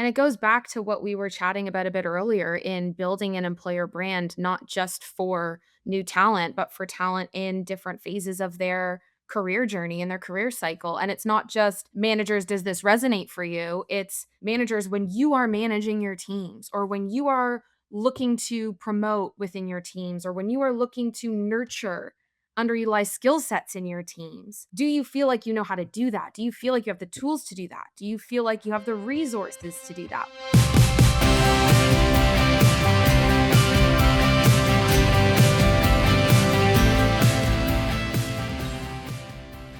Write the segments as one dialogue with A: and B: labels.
A: And it goes back to what we were chatting about a bit earlier in building an employer brand, not just for new talent, but for talent in different phases of their career journey and their career cycle. And it's not just managers, does this resonate for you? It's managers when you are managing your teams or when you are looking to promote within your teams or when you are looking to nurture underutilized skill sets in your teams. Do you feel like you know how to do that? Do you feel like you have the tools to do that? Do you feel like you have the resources to do that?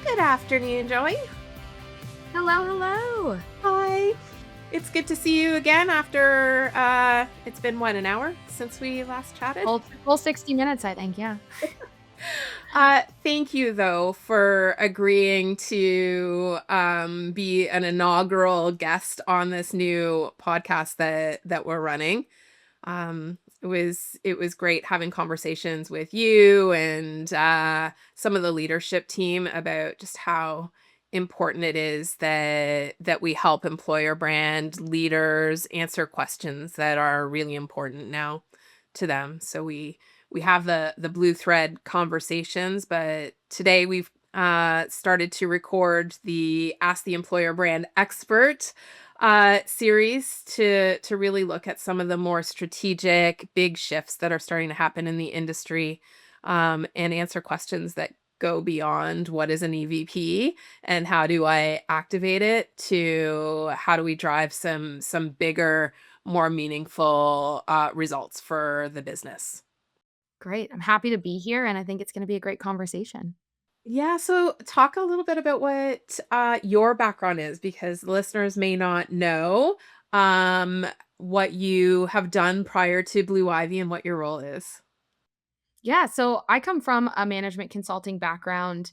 B: Good afternoon, Joey.
A: Hello, hello.
B: Hi. It's good to see you again after it's been an hour since we last chatted.
A: Full 60 minutes, I think. Yeah.
B: Thank you though for agreeing to be an inaugural guest on this new podcast that we're running. It was great having conversations with you and some of the leadership team about just how important it is that we help employer brand leaders answer questions that are really important now to them. So we have the blue thread conversations, but today we've started to record the Ask the Employer Brand Expert series to really look at some of the more strategic big shifts that are starting to happen in the industry, and answer questions that go beyond what is an EVP and how do I activate it to how do we drive some bigger, more meaningful results for the business.
A: Great. I'm happy to be here. And I think it's going to be a great conversation.
B: Yeah, so talk a little bit about what your background is because listeners may not know um, what you have done prior to Blue Ivy and what your role is.
A: Yeah. So I come from a management consulting background,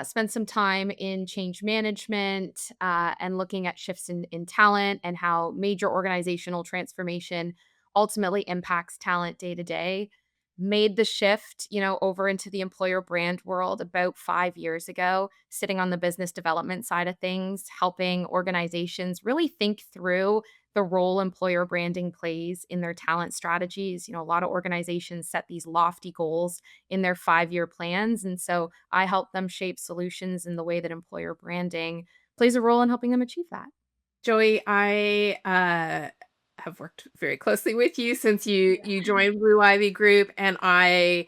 A: spent some time in change management and looking at shifts in talent and how major organizational transformation ultimately impacts talent day to day. Made the shift, over into the employer brand world about 5 years ago, sitting on the business development side of things, helping organizations really think through the role employer branding plays in their talent strategies. A lot of organizations set these lofty goals in their 5 year plans. And so I help them shape solutions in the way that employer branding plays a role in helping them achieve that.
B: Joey, I have worked very closely with you since you joined Blue Ivy Group, and I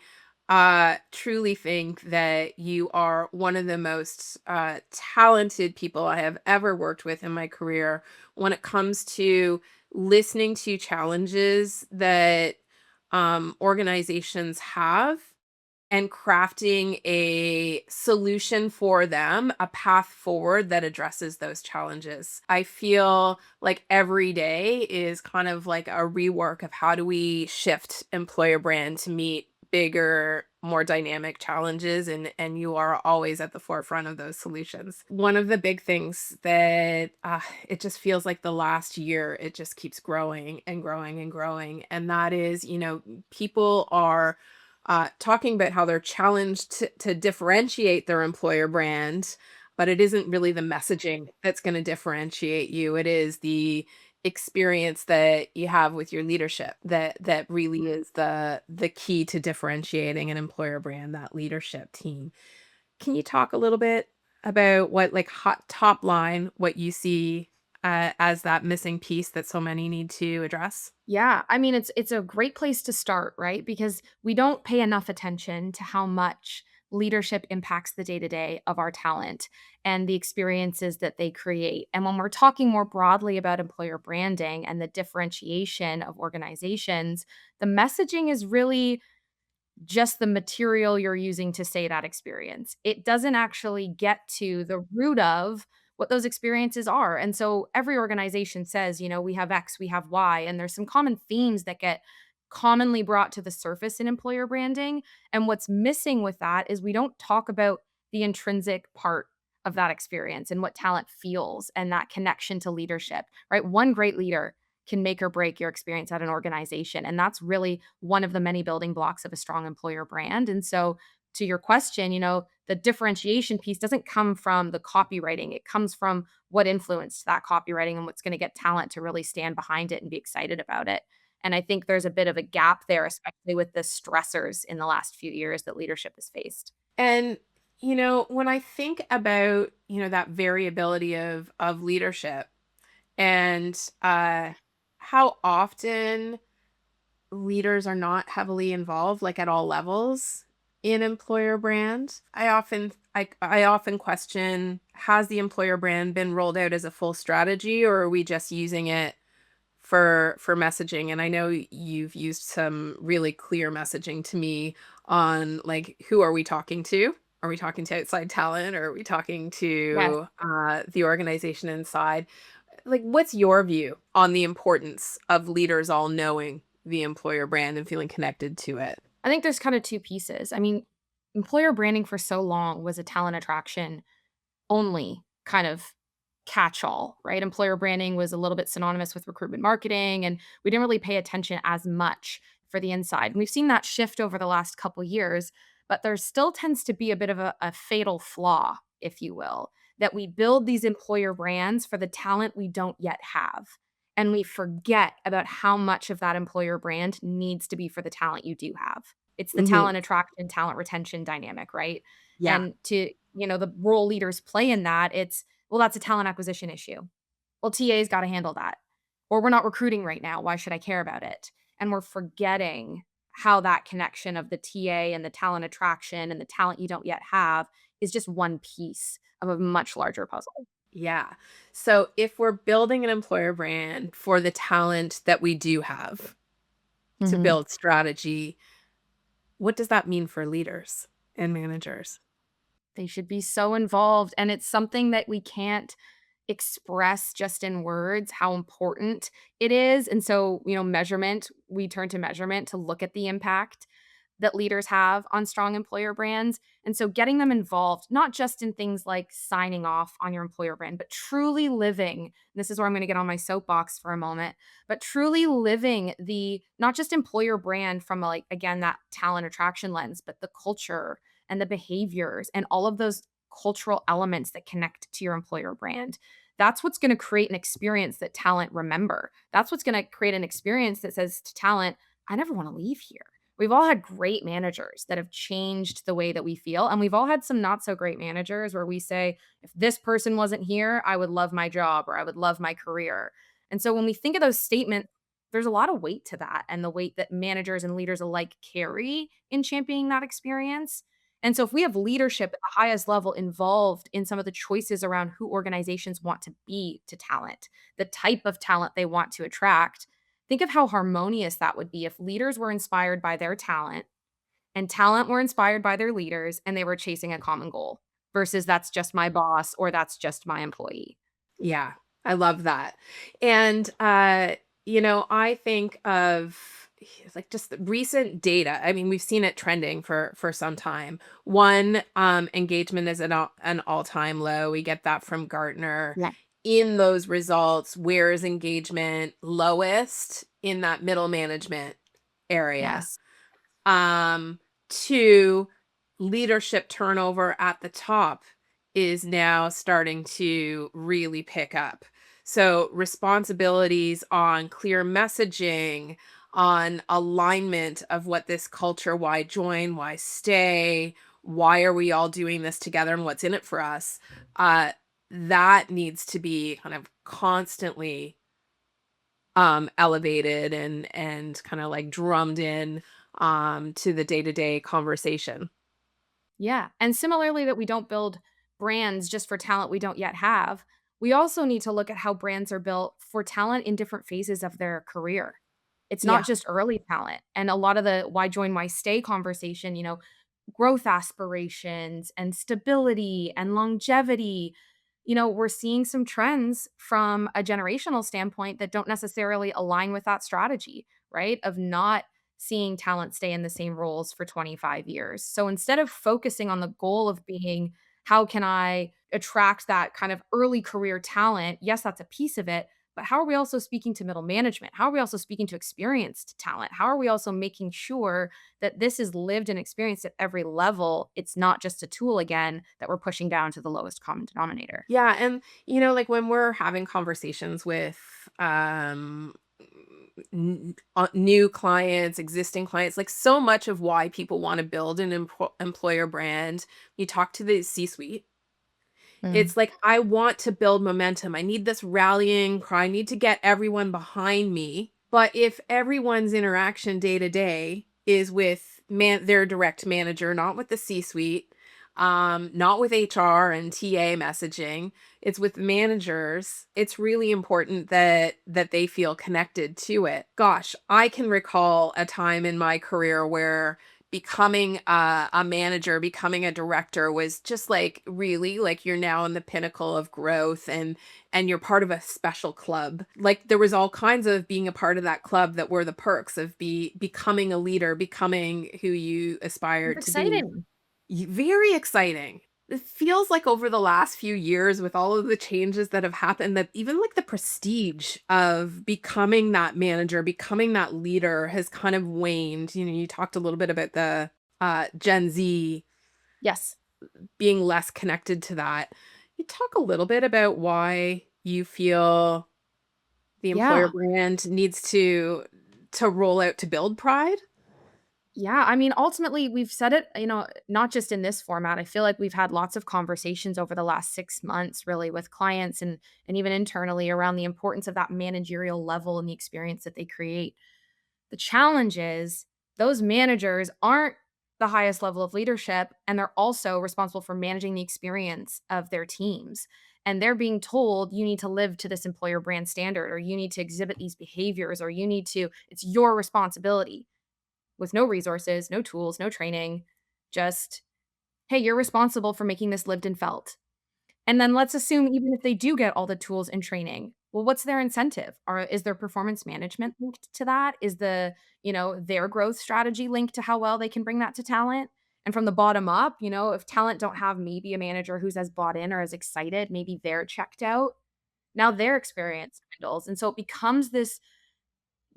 B: truly think that you are one of the most talented people I have ever worked with in my career when it comes to listening to challenges that organizations have and crafting a solution for them, a path forward that addresses those challenges. I feel like every day is kind of like a rework of how do we shift employer brand to meet bigger, more dynamic challenges, and you are always at the forefront of those solutions. One of the big things that it just feels like the last year it just keeps growing and growing and growing, and that is, people are talking about how they're challenged to differentiate their employer brand, but it isn't really the messaging that's going to differentiate you. It is the experience that you have with your leadership that really is the key to differentiating an employer brand, that leadership team. Can you talk a little bit about what, like, hot top line, what you see as that missing piece that so many need to address?
A: Yeah, I mean it's a great place to start, right? Because we don't pay enough attention to how much leadership impacts the day-to-day of our talent and the experiences that they create. And when we're talking more broadly about employer branding and the differentiation of organizations, the messaging is really just the material you're using to say that experience. It doesn't actually get to the root of what those experiences are. And so every organization says, we have X, we have Y, and there's some common themes that get commonly brought to the surface in employer branding. And what's missing with that is we don't talk about the intrinsic part of that experience and what talent feels and that connection to leadership, right? One great leader can make or break your experience at an organization. And that's really one of the many building blocks of a strong employer brand. And so to your question, the differentiation piece doesn't come from the copywriting. It comes from what influenced that copywriting and what's going to get talent to really stand behind it and be excited about it. And I think there's a bit of a gap there, especially with the stressors in the last few years that leadership has faced.
B: And when I think about, that variability of leadership and how often leaders are not heavily involved, like at all levels in employer brand, I often question, has the employer brand been rolled out as a full strategy, or are we just using it for messaging? And I know you've used some really clear messaging to me on, like, who are we talking to? Are we talking to outside talent, or are we talking
A: Yes.
B: to the organization inside? Like, what's your view on the importance of leaders all knowing the employer brand and feeling connected to it?
A: I think there's kind of two pieces. I mean, employer branding for so long was a talent attraction only kind of catch all, right? Employer branding was a little bit synonymous with recruitment marketing, and we didn't really pay attention as much for the inside. And we've seen that shift over the last couple years, but there still tends to be a bit of a fatal flaw, if you will, that we build these employer brands for the talent we don't yet have. And we forget about how much of that employer brand needs to be for the talent you do have. It's the
B: Mhm.
A: talent attraction, talent retention dynamic, right?
B: Yeah.
A: And to, the role leaders play in that, it's, well, that's a talent acquisition issue. Well, TA's got to handle that. Or we're not recruiting right now. Why should I care about it? And we're forgetting how that connection of the TA and the talent attraction and the talent you don't yet have is just one piece of a much larger puzzle.
B: Yeah. So if we're building an employer brand for the talent that we do have to
A: Mhm.
B: build strategy, what does that mean for leaders and managers?
A: They should be so involved, and it's something that we can't express just in words how important it is, and so, measurement, we turn to measurement to look at the impact that leaders have on strong employer brands, and so getting them involved, not just in things like signing off on your employer brand, but truly living, this is where I'm gonna get on my soapbox for a moment, but truly living the not just employer brand from, like, again, that talent attraction lens, but the culture and the behaviors and all of those cultural elements that connect to your employer brand. That's what's going to create an experience that talent remember. That's what's going to create an experience that says to talent, I never want to leave here. We've all had great managers that have changed the way that we feel. And we've all had some not so great managers where we say, if this person wasn't here, I would love my job or I would love my career. And so when we think of those statements, there's a lot of weight to that and the weight that managers and leaders alike carry in championing that experience. And so if we have leadership at the highest level involved in some of the choices around who organizations want to be to talent, the type of talent they want to attract, think of how harmonious that would be if leaders were inspired by their talent and talent were inspired by their leaders and they were chasing a common goal versus that's just my boss or that's just my employee.
B: Yeah, I love that. And I think of like just the recent data. I mean, we've seen it trending for some time. One, engagement is an all-time low. We get that from Gartner.
A: Yeah.
B: In those results, where is engagement lowest? In that middle management area.
A: Yes.
B: Um, Two, leadership turnover at the top is now starting to really pick up. So, responsibilities on clear messaging, on alignment of what this culture, why join, why stay, why are we all doing this together, and what's in it for us. Uh, that needs to be kind of constantly elevated and kind of like drummed in to the day-to-day conversation.
A: Yeah. And similarly, that we don't build brands just for talent we don't yet have, we also need to look at how brands are built for talent in different phases of their career. It's not
B: Yeah.
A: just early talent. And a lot of the why join, why stay conversation, growth aspirations and stability and longevity. We're seeing some trends from a generational standpoint that don't necessarily align with that strategy, right? Of not seeing talent stay in the same roles for 25 years. So instead of focusing on the goal of being, how can I attract that kind of early career talent? Yes, that's a piece of it, but how are we also speaking to middle management? How are we also speaking to experienced talent? How are we also making sure that this is lived and experienced at every level? It's not just a tool again that we're pushing down to the lowest common denominator.
B: Yeah, and like when we're having conversations with new clients, existing clients, like so much of why people want to build an employer brand, you talk to the C-suite.
A: Mm.
B: It's like, I want to build momentum. I need this rallying cry. I need to get everyone behind me. But if everyone's interaction day to day is with their direct manager, not with the C-suite, not with HR and TA messaging, it's with managers, it's really important that they feel connected to it. Gosh, I can recall a time in my career where becoming a manager, becoming a director was just like really like you're now in the pinnacle of growth, and you're part of a special club. Like there was all kinds of being a part of that club that were the perks of becoming a leader, becoming who you
A: It's
B: aspired to be.
A: exciting.
B: Very exciting. It feels like over the last few years with all of the changes that have happened, that even like the prestige of becoming that manager, becoming that leader has kind of waned. You talked a little bit about the Gen Z
A: Yes.
B: being less connected to that. You talk a little bit about why you feel the employer
A: Yeah.
B: brand needs to roll out to build pride.
A: Yeah, I mean, ultimately, we've said it, not just in this format. I feel like we've had lots of conversations over the last 6 months really with clients and even internally around the importance of that managerial level and the experience that they create. The challenge is those managers aren't the highest level of leadership, and they're also responsible for managing the experience of their teams. And they're being told you need to live to this employer brand standard, or you need to exhibit these behaviors, or you need to, it's your responsibility, with no resources, no tools, no training, just, hey, you're responsible for making this lived and felt. And then let's assume even if they do get all the tools and training, well, what's their incentive? Or is their performance management linked to that? Is their growth strategy linked to how well they can bring that to talent? And from the bottom up, if talent don't have maybe a manager who's as bought in or as excited, maybe they're checked out. Now their experience dwindles. And so it becomes this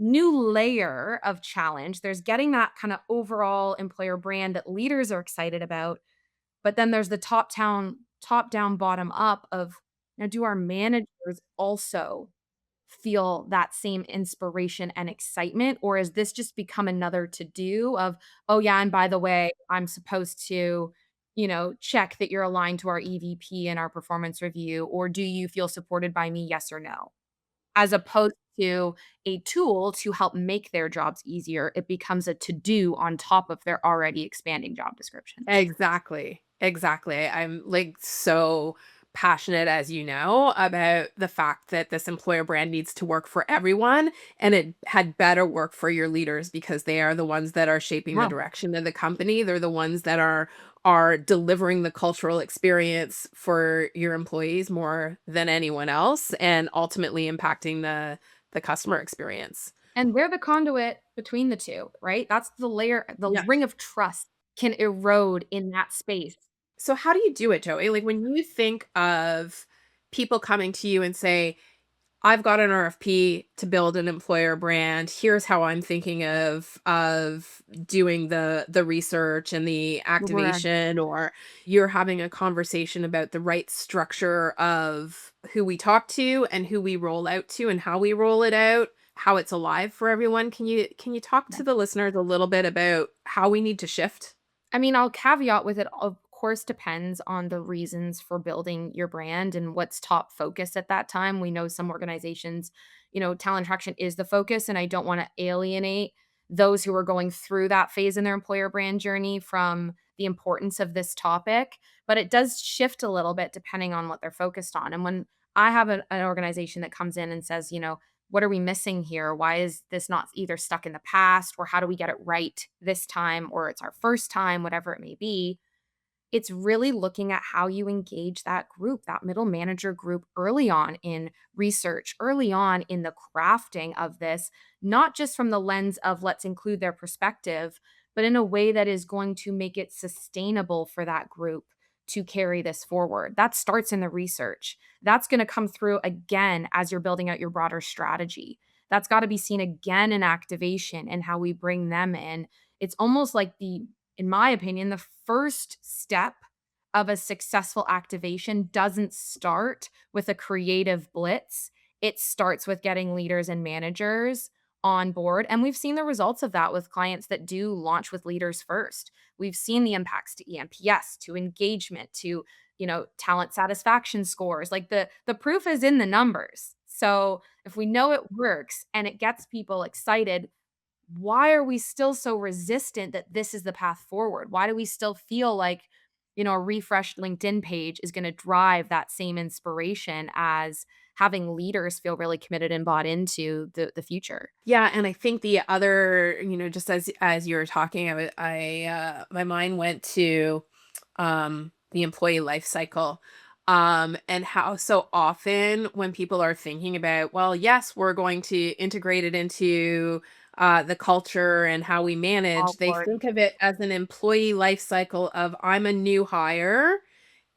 A: new layer of challenge. There's getting that kind of overall employer brand that leaders are excited about, but then there's the top down, bottom up of, now do our managers also feel that same inspiration and excitement, or is this just become another to do of, oh yeah, and by the way, I'm supposed to, check that you're aligned to our EVP and our performance review, or do you feel supported by me, yes or no? As opposed to a tool to help make their jobs easier, it becomes a to-do on top of their already expanding job descriptions.
B: Exactly. Exactly. I'm like so passionate, as you know, about the fact that this employer brand needs to work for everyone, and it had better work for your leaders because they are the ones that are shaping the
A: Yeah.
B: direction of the company. They're the ones that are delivering the cultural experience for your employees more than anyone else, and ultimately impacting the customer experience.
A: And we're the conduit between the 2, right? That's the layer, the
B: Yeah.
A: ring of trust can erode in that space.
B: So how do you do it, Joey? Like when you think of people coming to you and say, I've got an RFP to build an employer brand. Here's how I'm thinking of doing the research and the
A: We're
B: activation, or you're having a conversation about the right structure of who we talk to and who we roll out to and how we roll it out, how it's alive for everyone. Can you talk to the listeners a little bit about how we need to shift?
A: I mean, I'll caveat with it, of course, depends on the reasons for building your brand and what's top focus at that time. We know some organizations, talent attraction is the focus, and I don't want to alienate those who are going through that phase in their employer brand journey from the importance of this topic. But it does shift a little bit depending on what they're focused on. And when I have an organization that comes in and says, what are we missing here? Why is this not either stuck in the past, or how do we get it right this time, or it's our first time, whatever it may be? It's really looking at how you engage that group, that middle manager group early on in research, early on in the crafting of this, not just from the lens of let's include their perspective, but in a way that is going to make it sustainable for that group to carry this forward. That starts in the research. That's going to come through again as you're building out your broader strategy. That's got to be seen again in activation and how we bring them in. It's almost like in my opinion, the first step of a successful activation doesn't start with a creative blitz. It starts with getting leaders and managers on board. And we've seen the results of that with clients that do launch with leaders first. We've seen the impacts to EMPS, to engagement, to, talent satisfaction scores. Like the proof is in the numbers. So if we know it works and it gets people excited, why are we still so resistant that this is the path forward? Why do we still feel like, a refreshed LinkedIn page is going to drive that same inspiration as having leaders feel really committed and bought into the future?
B: Yeah, and I think the other, just as you were talking, my mind went to the employee life cycle. And how so often when people are thinking about, well, yes, we're going to integrate it into the culture and how we
A: All
B: manage, they
A: board.
B: think of it as an employee life cycle of I'm a new hire,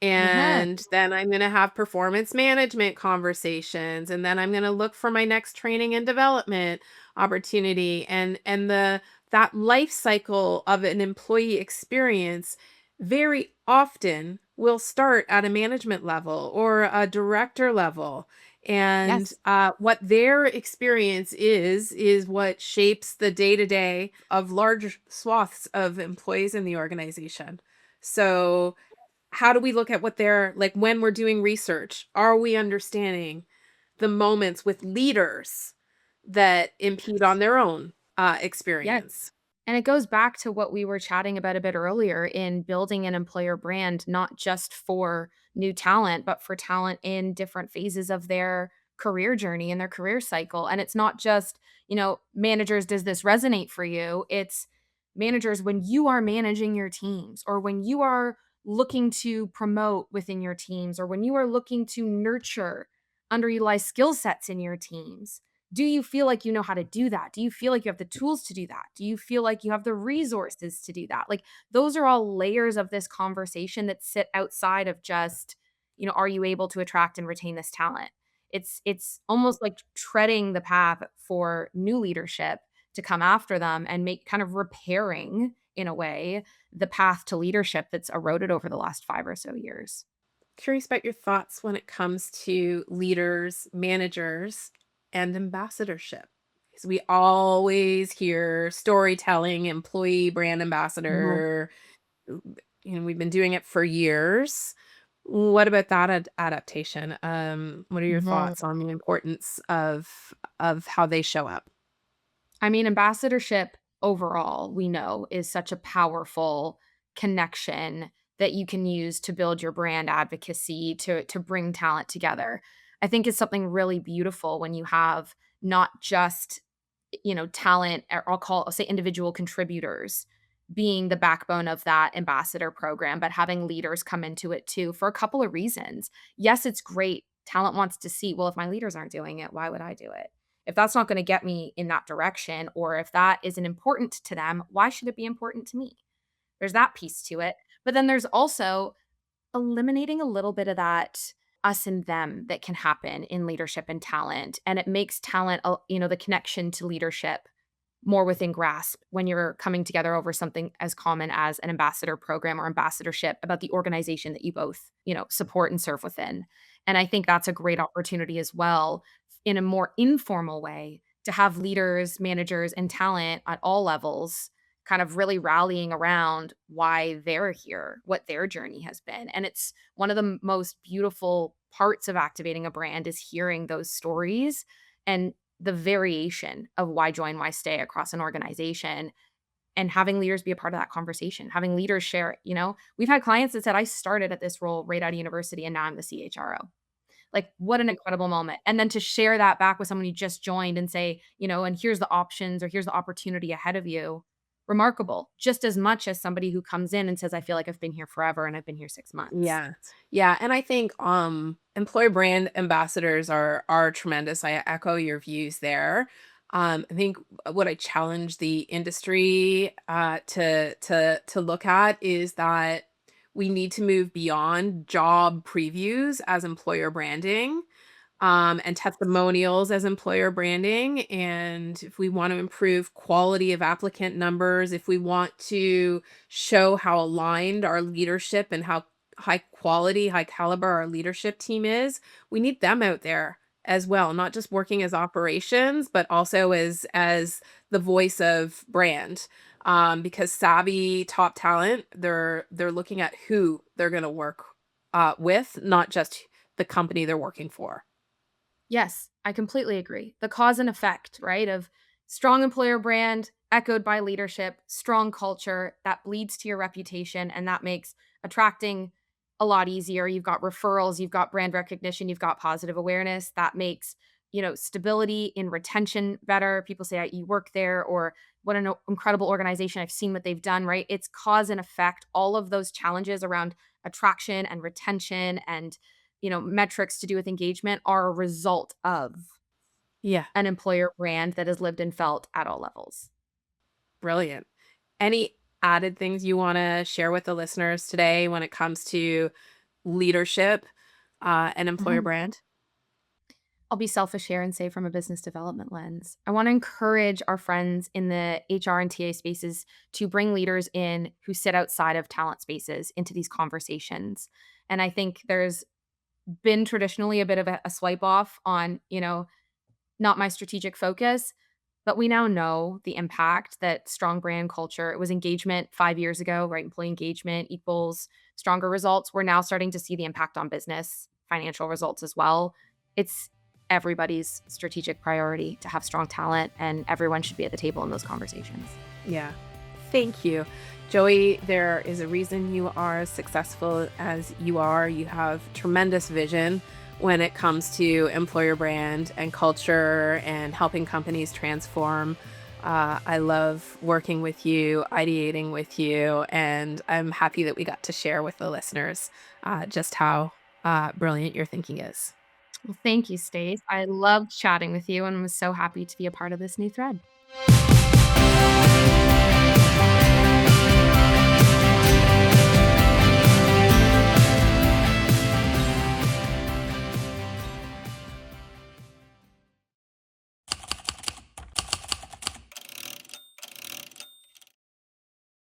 A: Uh-huh.
B: and then I'm gonna have performance management conversations, and then I'm gonna look for my next training and development opportunity. And that life cycle of an employee experience very often will start at a management level or a director level. And
A: Yes.
B: what their experience is what shapes the day to day of large swaths of employees in the organization. So how do we look at what they're like when we're doing research? Are we understanding the moments with leaders that impede on their own
A: Yes.
B: experience?
A: And it goes back to what we were chatting about a bit earlier in building an employer brand, not just for new talent, but for talent in different phases of their career journey and their career cycle. And it's not just, managers, does this resonate for you? It's managers, when you are managing your teams or when you are looking to promote within your teams or when you are looking to nurture underutilized skill sets in your teams, do you feel like you know how to do that? Do you feel like you have the tools to do that? Do you feel like you have the resources to do that? Like those are all layers of this conversation that sit outside of just, are you able to attract and retain this talent? It's almost like treading the path for new leadership to come after them and make kind of repairing in a way the path to leadership that's eroded over the last 5 or so years.
B: Curious about your thoughts when it comes to leaders, managers, and ambassadorship. Because we always hear storytelling, employee brand
A: Mhm.
B: ambassador. We've been doing it for years. What about that adaptation? What are your
A: Mhm.
B: thoughts on the importance of how they show up?
A: I mean, ambassadorship overall, we know, is such a powerful connection that you can use to build your brand advocacy, to bring talent together. I think it's something really beautiful when you have not just, talent, or I'll say individual contributors being the backbone of that ambassador program, but having leaders come into it too for a couple of reasons. Yes, it's great. Talent wants to see, well, if my leaders aren't doing it, why would I do it? If that's not gonna get me in that direction, or if that isn't important to them, why should it be important to me? There's that piece to it. But then there's also eliminating a little bit of that us and them that can happen in leadership and talent, and it makes talent, the connection to leadership more within grasp when you're coming together over something as common as an ambassador program or ambassadorship about the organization that you both, support and serve within. And I think that's a great opportunity as well in a more informal way to have leaders, managers, and talent at all levels kind of really rallying around why they're here, what their journey has been. And it's one of the most beautiful parts of activating a brand is hearing those stories and the variation of why join, why stay across an organization and having leaders be a part of that conversation, having leaders share, we've had clients that said, I started at this role right out of university and now I'm the CHRO. Like, what an incredible moment. And then to share that back with someone you just joined and say, and here's the options or here's the opportunity ahead of you. Remarkable. Just as much as somebody who comes in and says, I feel like I've been here forever and I've been here 6 months.
B: Yeah. Yeah, and I think employer brand ambassadors are tremendous. I echo your views there. I think what I challenge the industry to look at is that we need to move beyond job previews as employer branding, and testimonials as employer branding. And if we want to improve quality of applicant numbers, if we want to show how aligned our leadership and how high quality, high caliber our leadership team is, we need them out there as well, not just working as operations, but also as the voice of brand. Because savvy top talent, they're looking at who they're going to work with, not just the company they're working for.
A: Yes, I completely agree. The cause and effect, right, of strong employer brand echoed by leadership, strong culture that bleeds to your reputation, and that makes attracting a lot easier. You've got referrals, you've got brand recognition, you've got positive awareness. That makes, stability in retention better. People say, "You work there," or "What an incredible organization. I've seen what they've done," right? It's cause and effect. All of those challenges around attraction and retention and metrics to do with engagement are a result of
B: Yeah,
A: an employer brand that is lived and felt at all levels.
B: brilliant. Any added things you want to share with the listeners today when it comes to leadership and employer
A: Mhm.
B: brand?
A: I'll be selfish here and say from a business development lens, I want to encourage our friends in the HR and TA spaces to bring leaders in who sit outside of talent spaces into these conversations. And I think there's been traditionally a bit of a swipe off on, not my strategic focus. But we now know the impact that strong brand culture, it was engagement 5 years ago, right? Employee engagement equals stronger results. We're now starting to see the impact on business, financial results as well. It's everybody's strategic priority to have strong talent, and everyone should be at the table in those conversations.
B: Yeah. Thank you. Joey, there is a reason you are as successful as you are. You have tremendous vision when it comes to employer brand and culture and helping companies transform. I love working with you, ideating with you, and I'm happy that we got to share with the listeners just how brilliant your thinking is.
A: Well, thank you, Stace. I loved chatting with you and was so happy to be a part of this new thread.